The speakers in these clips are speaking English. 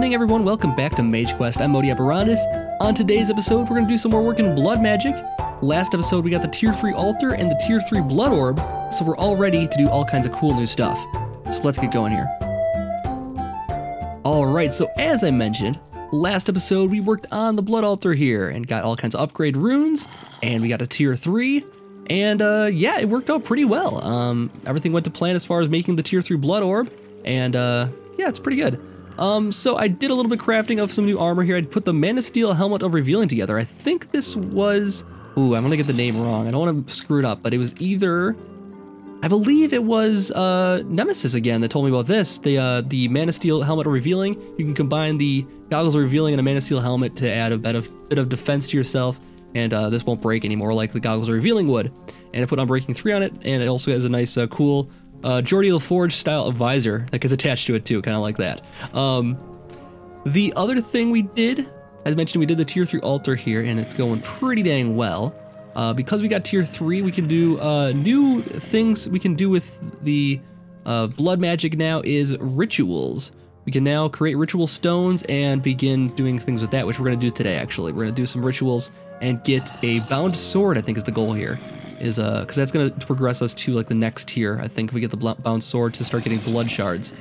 evening, everyone. Welcome back to Mage Quest. I'm Modpack. On today's episode, we're going to do some more work in blood magic. Last episode, we got the tier 3 altar and the tier 3 blood orb, so we're all ready to do all kinds of cool new stuff. So let's get going here. Alright, so as I mentioned, last episode we worked on the blood altar here and got all kinds of upgrade runes, and we got a tier 3, and yeah, it worked out pretty well. Everything went to plan as far as making the tier 3 blood orb, and yeah, it's pretty good. So I did a little bit of crafting of some new armor here. I'd put the Menagerie helmet of revealing together. I think this was, ooh, I'm gonna get the name wrong. I don't want to screw it up, but it was either, I believe it was Nemesis again that told me about this. The Menagerie helmet of revealing. You can combine the goggles of revealing and a Menagerie helmet to add a bit of defense to yourself, and this won't break anymore like the goggles of revealing would. And I put Unbreaking 3 on it, and it also has a nice, cool Geordie LaForge style of visor that gets attached to it too, kind of like that. The other thing we did, as mentioned, we did the tier 3 altar here, and it's going pretty dang well. Because we got tier 3, we can do new things we can do with the blood magic now is rituals. We can now create ritual stones and begin doing things with that, which we're going to do today, actually. We're going to do some rituals and get a bound sword, I think is the goal here. Is because that's going to progress us to like the next tier. I think if we get the bound sword to start getting blood shards.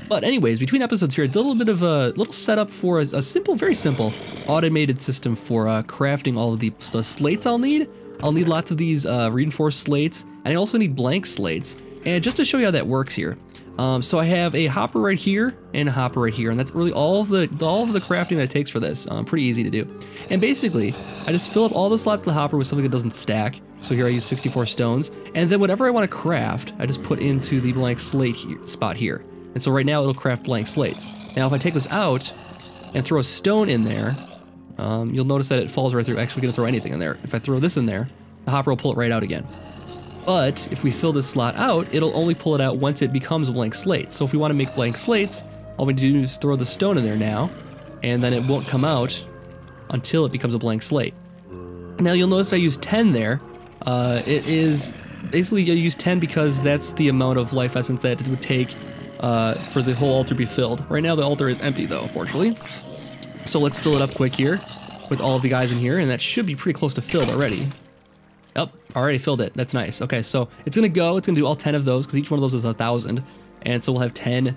But anyways, between episodes here, I did a little bit of a little setup for a simple, very simple automated system for crafting all of the slates I'll need. I'll need lots of these reinforced slates, and I also need blank slates. And just to show you how that works here, so I have a hopper right here and a hopper right here, and that's really all of the crafting that it takes for this. Pretty easy to do. And basically, I just fill up all the slots of the hopper with something that doesn't stack. So here I use 64 stones, and then whatever I want to craft, I just put into the blank slate spot here. And so right now it'll craft blank slates. Now if I take this out and throw a stone in there, you'll notice that it falls right through. Actually, gonna throw anything in there. If I throw this in there, the hopper will pull it right out again. But if we fill this slot out, it'll only pull it out once it becomes a blank slate. So if we want to make blank slates, all we do is throw the stone in there now, and then it won't come out until it becomes a blank slate. Now you'll notice I use 10 there. It is basically you use 10 because that's the amount of life essence that it would take for the whole altar to be filled. Right now the altar is empty though, unfortunately. So let's fill it up quick here with all of the guys in here, and that should be pretty close to filled already. Yep, already filled it. That's nice. Okay, so it's gonna do all 10 of those because each one of those is 1,000, and so we'll have 10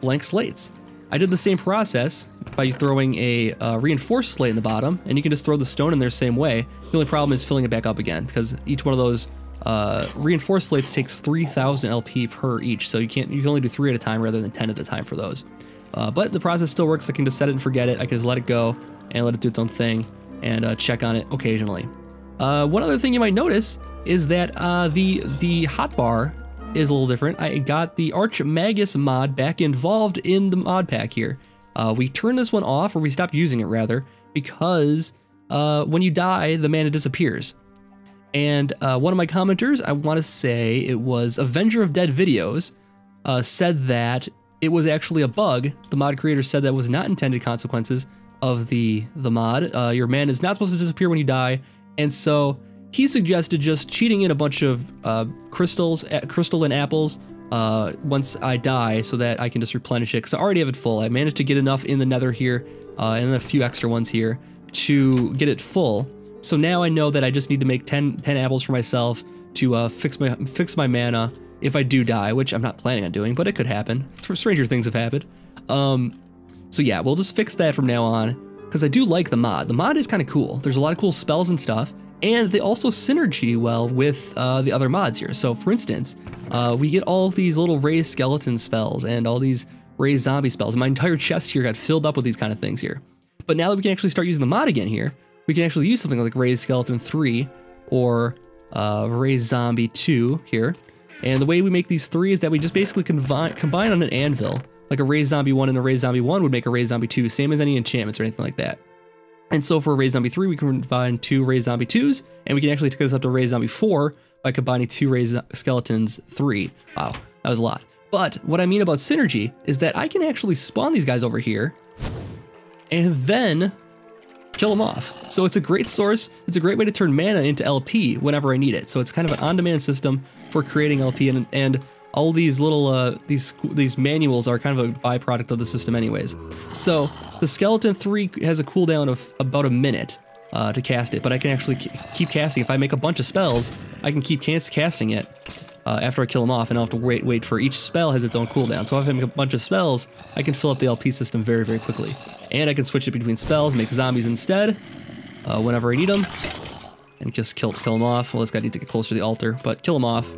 blank slates. I did the same process by throwing a reinforced slate in the bottom, and you can just throw the stone in there same way. The only problem is filling it back up again, because each one of those reinforced slates takes 3,000 LP per each, so you can only do 3 at a time rather than 10 at a time for those. But the process still works. I can just set it and forget it. I can just let it go and let it do its own thing and check on it occasionally. One other thing you might notice is that the hotbar is a little different. I got the Archmagus mod back involved in the mod pack here. We turned this one off, or we stopped using it rather, because when you die, the mana disappears. And one of my commenters, I want to say it was Avenger of Dead Videos, said that it was actually a bug. The mod creator said that was not intended consequences of the mod. Your mana is not supposed to disappear when you die, and so he suggested just cheating in a bunch of crystalline apples once I die, so that I can just replenish it, because I already have it full. I managed to get enough in the nether here, and a few extra ones here, to get it full. So now I know that I just need to make 10 apples for myself to fix my mana if I do die, which I'm not planning on doing, but it could happen. Stranger things have happened. So yeah, we'll just fix that from now on, because I do like the mod. The mod is kind of cool. There's a lot of cool spells and stuff, and they also synergy well with the other mods here. So for instance, we get all of these little raised skeleton spells and all these raised zombie spells. My entire chest here got filled up with these kind of things here. But now that we can actually start using the mod again here, we can actually use something like raised skeleton 3 or raised zombie 2 here. And the way we make these 3 is that we just basically combine on an anvil. Like a raised zombie 1 and a raised zombie 1 would make a raised zombie 2, same as any enchantments or anything like that. And so for a raised zombie 3, we can combine 2 raised zombie 2s, and we can actually take this up to raised zombie 4 by combining 2 raised skeletons 3. Wow, that was a lot. But what I mean about synergy is that I can actually spawn these guys over here and then kill them off. So it's a great source. It's a great way to turn mana into LP whenever I need it. So it's kind of an on-demand system for creating LP, and all these little these manuals are kind of a byproduct of the system anyways. So the skeleton 3 has a cooldown of about a minute to cast it, but I can actually keep casting. If I make a bunch of spells, I can keep casting it after I kill them off, and I don't have to wait for each spell has its own cooldown. So if I make a bunch of spells, I can fill up the LP system very, very quickly. And I can switch it between spells, make zombies instead whenever I need them, and just kill them off. Well, this guy needs to get closer to the altar, but kill them off.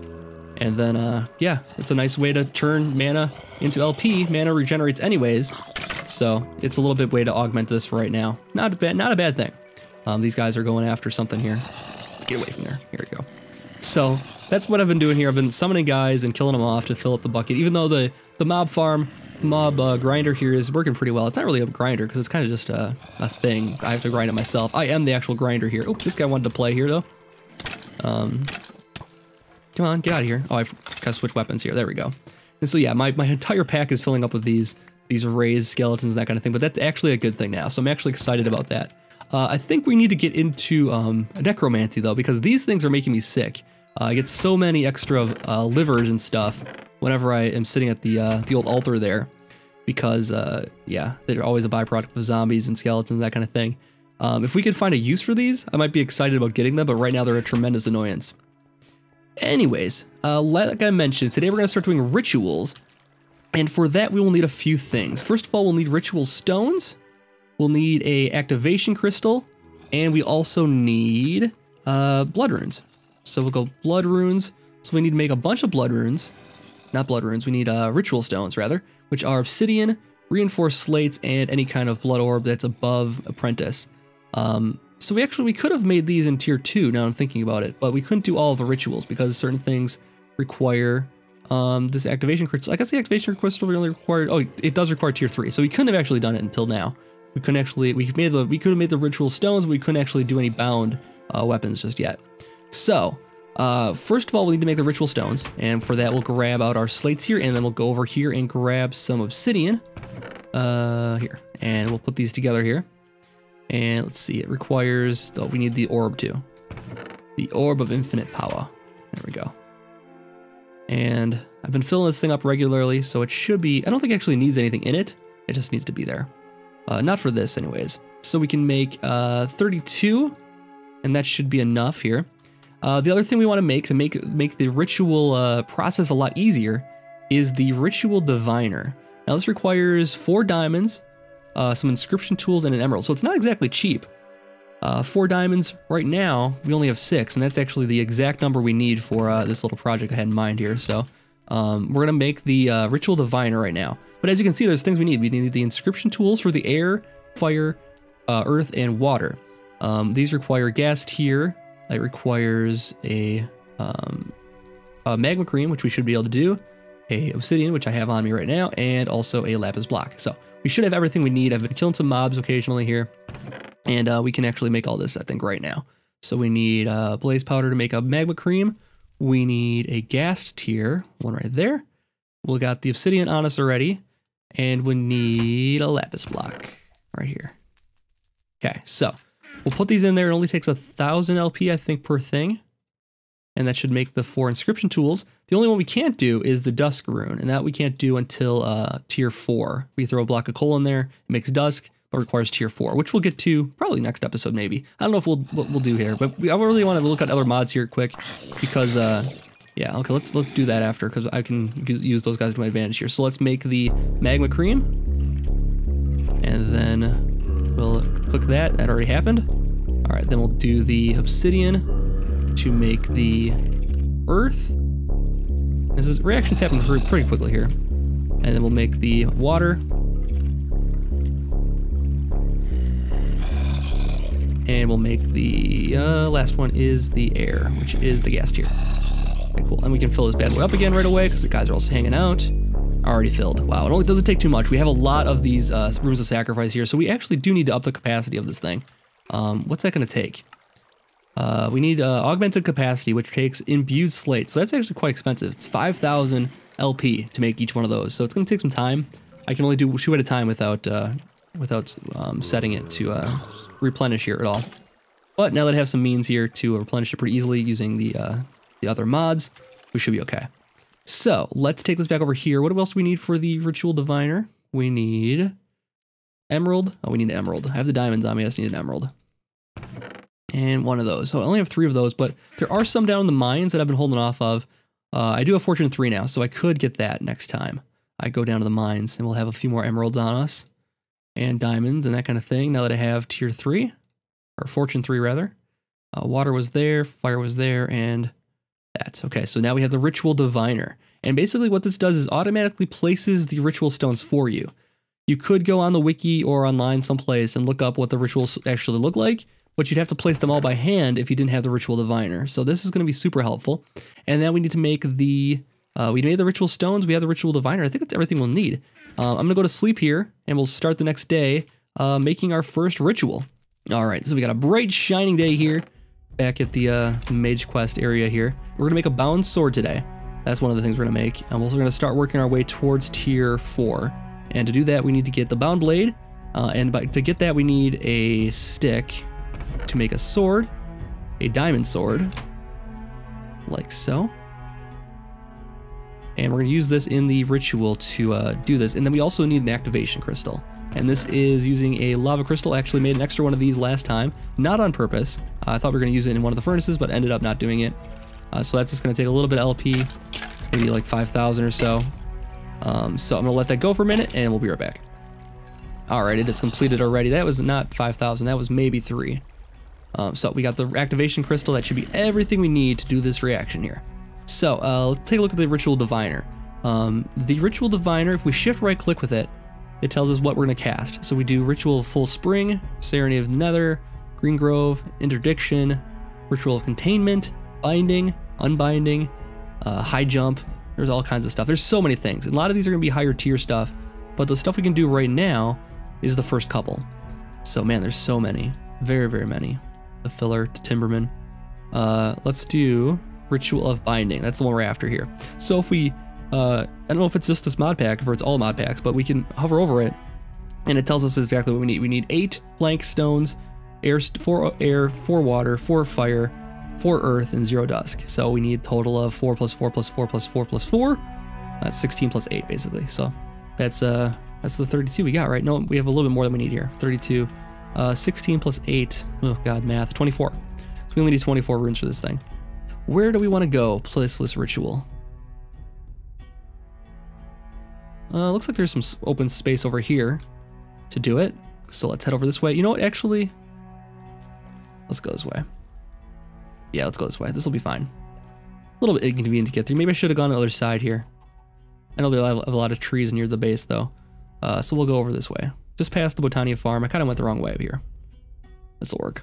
And then, yeah, it's a nice way to turn mana into LP. Mana regenerates anyways, so it's a little bit way to augment this for right now. Not a bad thing. These guys are going after something here. Let's get away from there. Here we go. So that's what I've been doing here. I've been summoning guys and killing them off to fill up the bucket, even though the mob farm, grinder here is working pretty well. It's not really a grinder because it's kind of just a thing. I have to grind it myself. I am the actual grinder here. Oh, this guy wanted to play here though. Come on, get out of here. Oh, I've got to switch weapons here. There we go. And so yeah, my entire pack is filling up with these raised skeletons and that kind of thing, but that's actually a good thing now. So I'm actually excited about that. I think we need to get into necromancy though, because these things are making me sick. I get so many extra livers and stuff whenever I am sitting at the old altar there, because yeah, they're always a byproduct of zombies and skeletons, that kind of thing. If we could find a use for these, I might be excited about getting them, but right now they're a tremendous annoyance. Anyways, like I mentioned, today we're going to start doing rituals, and for that we will need a few things. First of all, we'll need ritual stones, we'll need a activation crystal, and we also need blood runes. So we'll go blood runes, so we need to make a bunch of blood runes. Not blood runes, we need ritual stones rather, which are obsidian, reinforced slates, and any kind of blood orb that's above apprentice. So we could have made these in tier 2, now I'm thinking about it, but we couldn't do all of the rituals because certain things require this activation crystal. I guess the activation crystal we only required, oh, it does require tier 3, so we couldn't have actually done it until now. We couldn't actually, we could have made the ritual stones, but we couldn't actually do any bound weapons just yet. So, first of all, we need to make the ritual stones, and for that we'll grab out our slates here, and then we'll go over here and grab some obsidian, here, and we'll put these together here. And let's see, it requires, oh, we need the orb too. The orb of infinite power. There we go. And I've been filling this thing up regularly, so it should be, I don't think it actually needs anything in it. It just needs to be there. Not for this anyways. So we can make 32, and that should be enough here. The other thing we want to make make the ritual process a lot easier is the ritual diviner. Now this requires 4 diamonds, some inscription tools, and an emerald. So it's not exactly cheap. 4 diamonds right now, we only have 6, and that's actually the exact number we need for this little project I had in mind here. So we're gonna make the ritual diviner right now. But as you can see, there's things we need. We need the inscription tools for the air, fire, earth, and water. These require gas tier. It requires a magma cream, which we should be able to do, a obsidian, which I have on me right now, and also a lapis block. So we should have everything we need. I've been killing some mobs occasionally here, and we can actually make all this, I think, right now. So we need blaze powder to make a magma cream. We need a gas tier, one right there. We got the obsidian on us already, and we need a lapis block right here. Okay, so we'll put these in there. It only takes 1,000 LP, I think, per thing. And that should make the 4 inscription tools. The only one we can't do is the dusk rune, and that we can't do until tier 4. We throw a block of coal in there, it makes dusk, but requires tier 4, which we'll get to probably next episode maybe. I don't know if what we'll do here, but I really want to look at other mods here quick, because yeah, okay, let's do that after, because I can use those guys to my advantage here. So let's make the magma cream, and then we'll cook that. That already happened. All right, then we'll do the obsidian to make the earth. Reactions happen pretty quickly here. And then we'll make the water. And we'll make the last one is the air, which is the gas tier. Okay, cool. And we can fill this bad boy up again right away because the guys are also hanging out. Already filled. Wow, it only doesn't take too much. We have a lot of these rooms of sacrifice here, so we actually do need to up the capacity of this thing. What's that going to take? We need augmented capacity, which takes imbued slates. So that's actually quite expensive. It's 5,000 LP to make each one of those. So it's going to take some time. I can only do 2 at a time without setting it to replenish here at all. But now that I have some means here to replenish it pretty easily using the other mods, we should be okay. So let's take this back over here. What else do we need for the Ritual Diviner? We need emerald. Oh, we need an emerald. I have the diamonds on me. I just need an emerald. And one of those. So I only have 3 of those, but there are some down in the mines that I've been holding off of. I do have Fortune 3 now, so I could get that next time I go down to the mines, and we'll have a few more emeralds on us and diamonds and that kind of thing now that I have tier 3, or Fortune 3 rather. Water was there, fire was there, and that. Okay, so now we have the Ritual Diviner. And basically what this does is automatically places the ritual stones for you. You could go on the wiki or online someplace and look up what the rituals actually look like, but you'd have to place them all by hand if you didn't have the Ritual Diviner. So this is going to be super helpful. And then we need to make the, we made the ritual stones, we have the Ritual Diviner. I think that's everything we'll need. I'm going to go to sleep here, and we'll start the next day making our first ritual. All right, so we got a bright shining day here back at the Mage Quest area here. We're going to make a bound sword today. That's one of the things we're going to make. And we're also going to start working our way towards tier 4. And to do that, we need to get the bound blade. To get that, we need a stick to make a sword, a diamond sword, like so. And we're going to use this in the ritual to do this. And then we also need an activation crystal. And this is using a lava crystal. I actually made an extra one of these last time, not on purpose. I thought we were going to use it in one of the furnaces, but ended up not doing it. So that's just going to take a little bit of LP, maybe like 5,000 or so. So I'm going to let that go for a minute, and we'll be right back. All right, it is completed already. That was not 5,000. That was maybe 3. So we got the activation crystal. That should be everything we need to do this reaction here. So let's take a look at the Ritual Diviner. The Ritual Diviner, if we shift right click with it, it tells us what we're going to cast. So we do Ritual of Full Spring, Serenade of the Nether, Green Grove, Interdiction, Ritual of Containment, Binding, Unbinding, High Jump. There's all kinds of stuff. There's so many things. A lot of these are going to be higher tier stuff, but the stuff we can do right now is the first couple. So man, there's so many. Very, very many. The Filler to Timberman. Let's do Ritual of Binding. That's the one we're after here. So if we, I don't know if it's just this mod pack, or it's all mod packs, but we can hover over it, and it tells us exactly what we need. We need 8 blank stones, 4 air, 4 water, 4 fire, 4 earth, and 0 dusk. So we need a total of 4 plus 4 plus 4 plus 4 plus 4. That's 16 plus 8, basically. So that's the 32 we got, right? No, we have a little bit more than we need here. 32, 16 plus 8. Oh god, math. 24. So we only need 24 runes for this thing. Where do we want to go? Placeless ritual. Looks like there's some open space over here to do it. So let's head over this way. You know what? Actually, let's go this way. Yeah, let's go this way. This will be fine. A little bit inconvenient to get through. Maybe I should have gone to the other side here. I know there are a lot of trees near the base, though. So we'll go over this way. Just past the Botania farm. I kind of went the wrong way up here. This will work.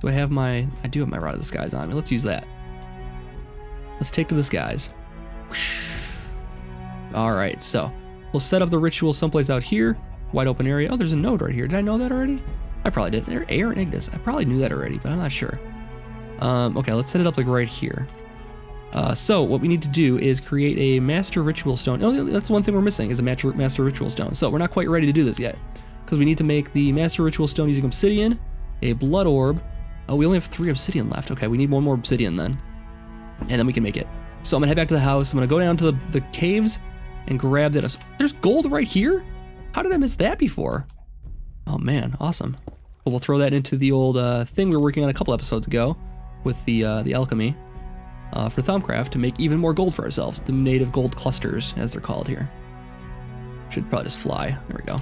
Do I have my... I do have my Rod of the Skies on me. Let's use that. Let's take to the skies. Alright, so we'll set up the ritual someplace out here. Wide open area. Oh, there's a node right here. Did I know that already? I probably did. There, Air and Ignis. I probably knew that already, but I'm not sure. Okay, let's set it up like right here. So what we need to do is create a Master Ritual Stone. Oh, that's one thing we're missing, is a Master Ritual Stone. So we're not quite ready to do this yet, because we need to make the Master Ritual Stone using Obsidian, a Blood Orb. Oh, we only have 3 Obsidian left. Okay, we need 1 more Obsidian then, and then we can make it. So I'm gonna head back to the house. I'm gonna go down to the caves and grab that. There's gold right here? How did I miss that before? Oh man, awesome. Well, we'll throw that into the old thing we were working on a couple episodes ago with the alchemy for Thaumcraft to make even more gold for ourselves. The native gold clusters, as they're called here. Should probably just fly. There we go.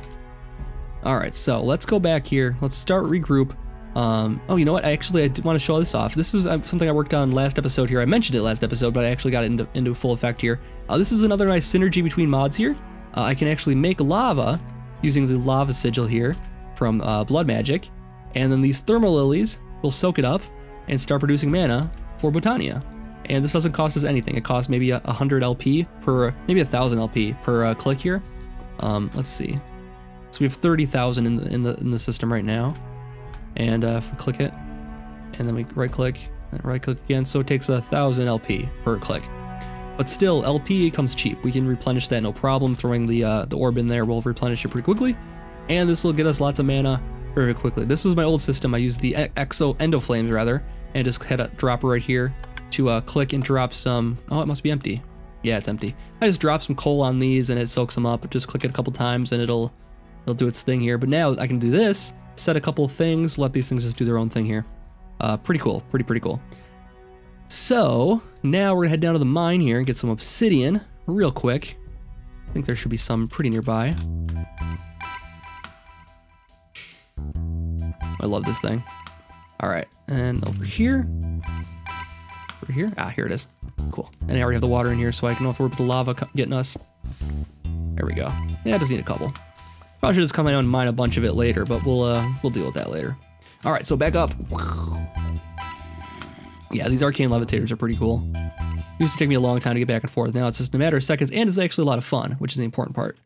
All right, so let's go back here. Let's start regroup. Oh, you know what? I did want to show this off. This is something I worked on last episode here. I mentioned it last episode, but I actually got it into full effect here. This is another nice synergy between mods here. I can actually make lava using the lava sigil here from Blood Magic, and then these thermal lilies will soak it up and start producing mana for Botania. And this doesn't cost us anything. It costs maybe 100 LP per, maybe 1,000 LP per click here. Let's see. So we have 30,000 in the system right now. And if we click it, and then we right click again, so it takes 1,000 LP per click. But still, LP comes cheap. We can replenish that no problem. Throwing the orb in there will replenish it pretty quickly, and this will get us lots of mana very quickly. This was my old system. I used the Endo Flames rather, and just had a dropper right here to click and drop some. Oh, it must be empty. Yeah, it's empty. I just drop some coal on these and it soaks them up. Just click it a couple times and it'll do its thing here. But now I can do this, set a couple of things, let these things just do their own thing here. Pretty cool, pretty cool. So now we're gonna head down to the mine here and get some obsidian real quick. I think there should be some pretty nearby. I love this thing. All right, and over here. Over here? Ah, here it is. Cool. And I already have the water in here, so I can afford the lava getting us. There we go. Yeah, I just need a couple. Probably should just come out and mine a bunch of it later, but we'll deal with that later. All right, so back up. Yeah, these arcane levitators are pretty cool. It used to take me a long time to get back and forth. Now it's just a matter of seconds, and it's actually a lot of fun, which is the important part.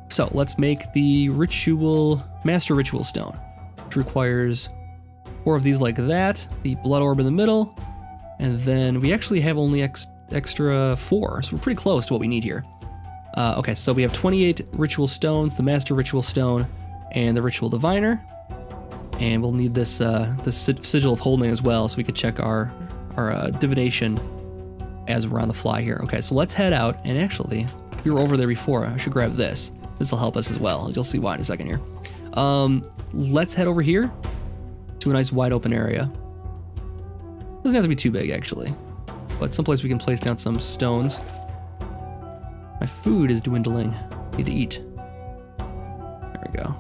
So let's make the master ritual stone, which requires 4 of these like that, the blood orb in the middle, and then we actually have only extra 4, so we're pretty close to what we need here. Okay, so we have 28 ritual stones, the master ritual stone, and the ritual diviner, and we'll need this sigil of holding as well, so we could check our divination as we're on the fly here. Okay, so let's head out, and actually, we were over there before. I should grab this. This will help us as well. You'll see why in a second here. Let's head over here to a nice wide open area. Doesn't have to be too big actually, but someplace we can place down some stones. My food is dwindling. Need to eat. There we go.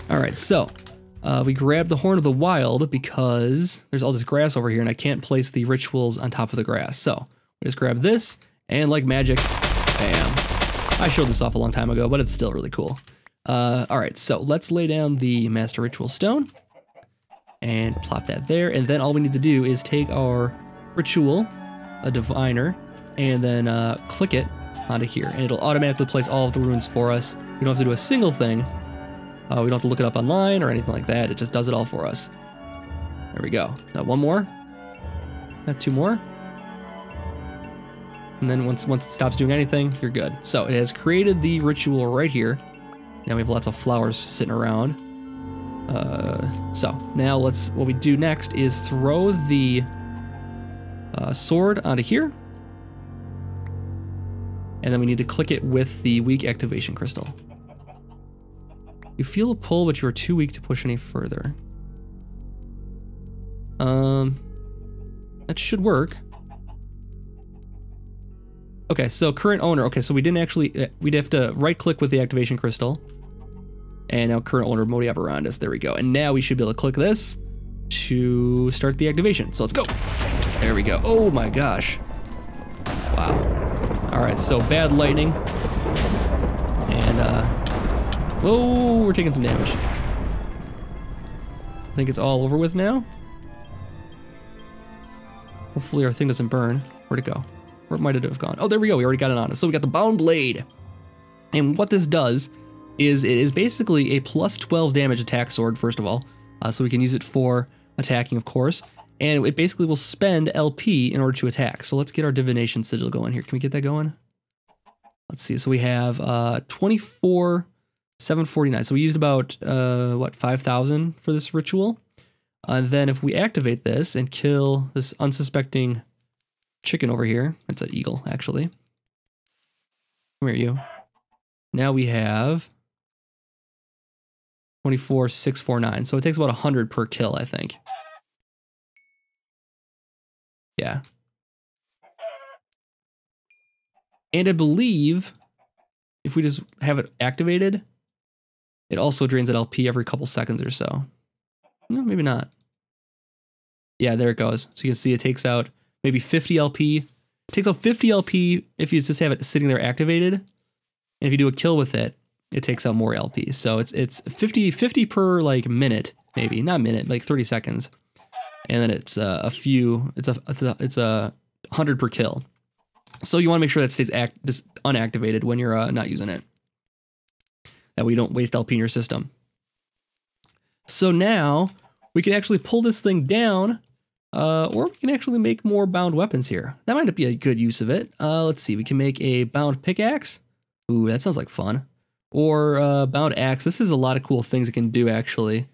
All right, so we grabbed the Horn of the Wild because there's all this grass over here and I can't place the rituals on top of the grass. So we just grab this and like magic, bam. I showed this off a long time ago, but it's still really cool. All right, so let's lay down the Master Ritual Stone and plop that there. And then all we need to do is take our Ritual, a Diviner, and then click it onto here. And it'll automatically place all of the runes for us. We don't have to do a single thing. We don't have to look it up online or anything like that. It just does it all for us. There we go. Now one more. Now 2 more. And then once it stops doing anything, you're good. So it has created the ritual right here. Now we have lots of flowers sitting around. So now what we do next is throw the sword onto here. And then we need to click it with the weak activation crystal. You feel a pull, but you are too weak to push any further. That should work. Okay, so current owner. Okay, so we didn't actually, we'd have to right click with the activation crystal. And now current owner Modi Operandus, there we go. And now we should be able to click this to start the activation. So let's go. There we go. Oh my gosh. Wow. All right, so bad lightning. And, whoa, we're taking some damage. I think it's all over with now. Hopefully our thing doesn't burn. Where'd it go? Where might it have gone? Oh, there we go. We already got it on us. So we got the Bound Blade. And what this does is it is basically a plus 12 damage attack sword, first of all. So we can use it for attacking, of course. And it basically will spend LP in order to attack. So let's get our divination sigil going here. Can we get that going? Let's see. So we have 24,749. So we used about, 5,000 for this ritual. And then if we activate this and kill this unsuspecting chicken over here, it's an eagle, actually. Come here, you. Now we have 24,649. So it takes about 100 per kill, I think. Yeah. And I believe if we just have it activated, it also drains that LP every couple seconds or so. No, maybe not. Yeah, there it goes. So you can see it takes out maybe 50 LP. It takes out 50 LP if you just have it sitting there activated. And if you do a kill with it, it takes out more LP. So it's 50 per like minute, maybe. Not minute, like 30 seconds. And then it's it's a 100 per kill. So you want to make sure that stays unactivated when you're not using it. That way you don't waste LP in your system. So now we can actually pull this thing down, or we can actually make more bound weapons here. That might be a good use of it. Let's see, we can make a bound pickaxe. Ooh, that sounds like fun. Or bound axe. This is a lot of cool things it can do, actually.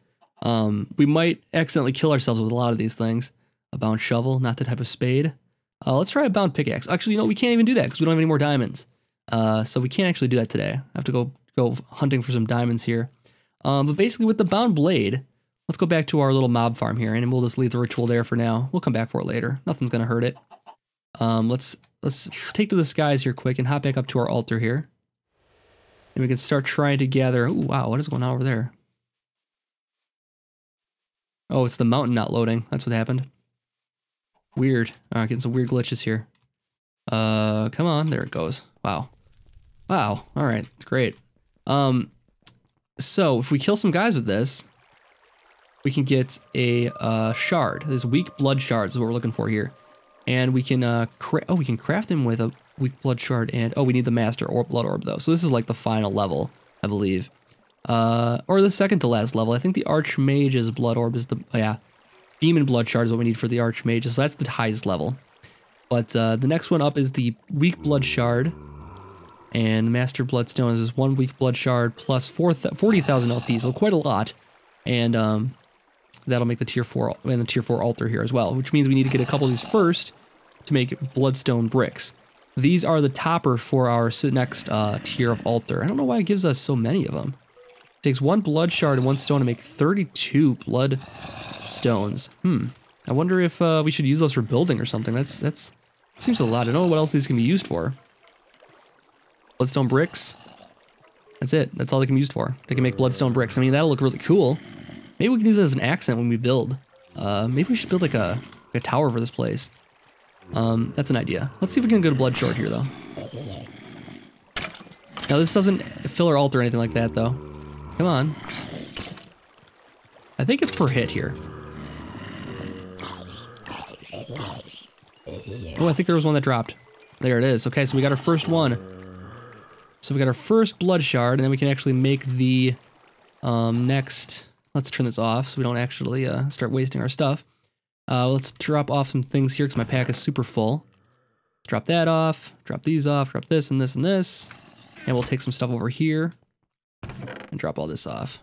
We might accidentally kill ourselves with a lot of these things. A bound shovel, not the type of spade. Let's try a bound pickaxe. Actually, we can't even do that because we don't have any more diamonds. So we can't actually do that today. I have to go hunting for some diamonds here. But basically with the bound blade, let's go back to our little mob farm here, and we'll just leave the ritual there for now. We'll come back for it later. Nothing's gonna hurt it. Let's take to the skies here quick and hop back up to our altar here. And we can start trying to gather. Ooh, wow, what is going on over there? Oh, it's the mountain not loading. That's what happened. Weird. All right, getting some weird glitches here. Come on, there it goes. Wow. Wow, all right, great. So if we kill some guys with this, we can get a shard. This weak blood shards is what we're looking for here. And we can, we can craft him with a weak blood shard and, we need the master or blood orb though. So this is like the final level, I believe. Or the second to last level. I think the Archmage's blood orb is demon blood shard is what we need for the Archmages. So that's the highest level. But the next one up is the weak blood shard. And the master bloodstone is 1 weak blood shard plus 40,000 LP, so quite a lot. And that'll make the tier 4 and the tier 4 altar here as well, which means we need to get a couple of these first to make bloodstone bricks. These are the topper for our next tier of altar. I don't know why it gives us so many of them. It takes 1 blood shard and 1 stone to make 32 blood stones. I wonder if we should use those for building or something. That's seems a lot. I don't know what else these can be used for. Bloodstone bricks. That's it. That's all they can be used for. They can make bloodstone bricks. I mean, that'll look really cool. Maybe we can use that as an accent when we build. Maybe we should build like a tower for this place. That's an idea. Let's see if we can get a blood short here, though. Now, this doesn't fill our altar or anything like that, though. Come on. I think it's per hit here. Oh, I think there was one that dropped. There it is. Okay, so we got our first one. So we got our first blood shard, and then we can actually make the next... Let's turn this off so we don't actually start wasting our stuff. Let's drop off some things here because my pack is super full. Drop that off, drop these off, drop this and this and this. And we'll take some stuff over here and drop all this off.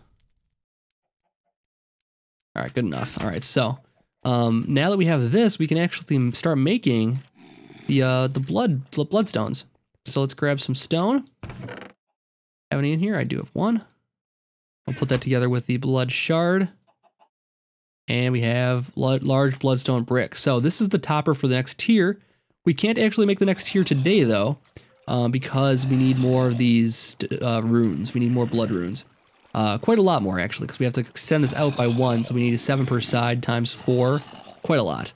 All right, good enough. All right, so now that we have this, we can actually start making the bloodstones. So let's grab some stone. Have any in here? I do have one. I'll put that together with the blood shard. And we have large bloodstone bricks. So this is the topper for the next tier. We can't actually make the next tier today though, because we need more of these runes. We need more blood runes. Quite a lot more actually, because we have to extend this out by 1. So we need 7 per side times 4. Quite a lot.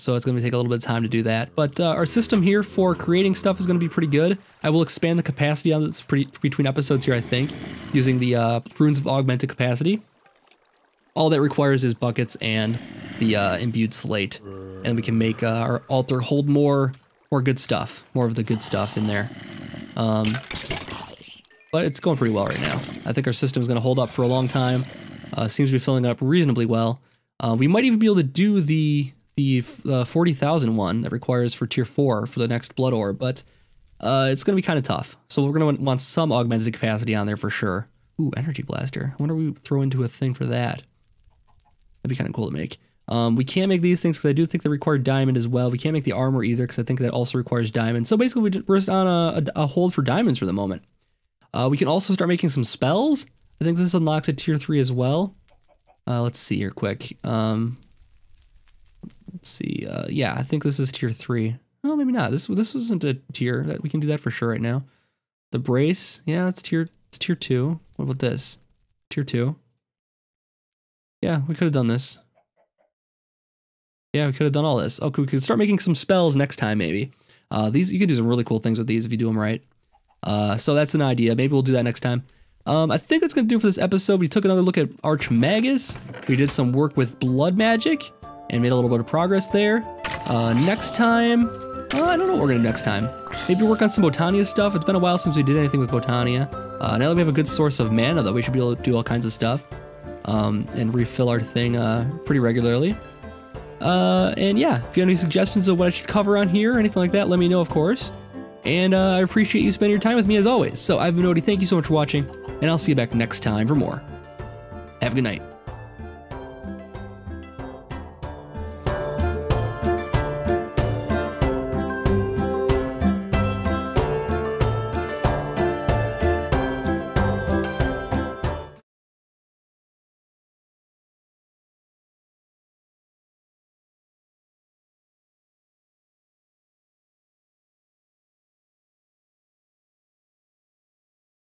So it's going to take a little bit of time to do that. But our system here for creating stuff is going to be pretty good. I will expand the capacity on this between episodes here, I think, using the runes of augmented capacity. All that requires is buckets and the imbued slate. And we can make our altar hold more good stuff. More of the good stuff in there. But it's going pretty well right now. I think our system is going to hold up for a long time. Seems to be filling up reasonably well. We might even be able to do the 40,000 one that requires for tier 4 for the next blood orb, but it's going to be kind of tough. So we're going to want some augmented capacity on there for sure. Ooh, energy blaster. I wonder if we throw into a thing for that. That'd be kind of cool to make. We can't make these things because I do think they require diamond as well. We can't make the armor either because I think that also requires diamond. So basically we're just on a hold for diamonds for the moment. We can also start making some spells. I think this unlocks at tier 3 as well. Let's see here quick. Let's see. Yeah, I think this is tier 3. Oh, maybe not. This wasn't a tier. We can do that for sure right now. The brace. Yeah, it's tier 2. What about this? Tier 2. Yeah, we could have done this. Yeah, we could have done all this. Okay, we could start making some spells next time maybe. These you can do some really cool things with these if you do them right. So that's an idea. Maybe we'll do that next time. I think that's going to do for this episode. We took another look at Archmagus. We did some work with blood magic and made a little bit of progress there. Next time, I don't know what we're going to do next time. Maybe work on some Botania stuff. It's been a while since we did anything with Botania. Now that we have a good source of mana, though, we should be able to do all kinds of stuff and refill our thing pretty regularly. And yeah, if you have any suggestions of what I should cover on here or anything like that, let me know, of course. And I appreciate you spending your time with me as always. So I've been Odie. Thank you so much for watching, and I'll see you back next time for more. Have a good night.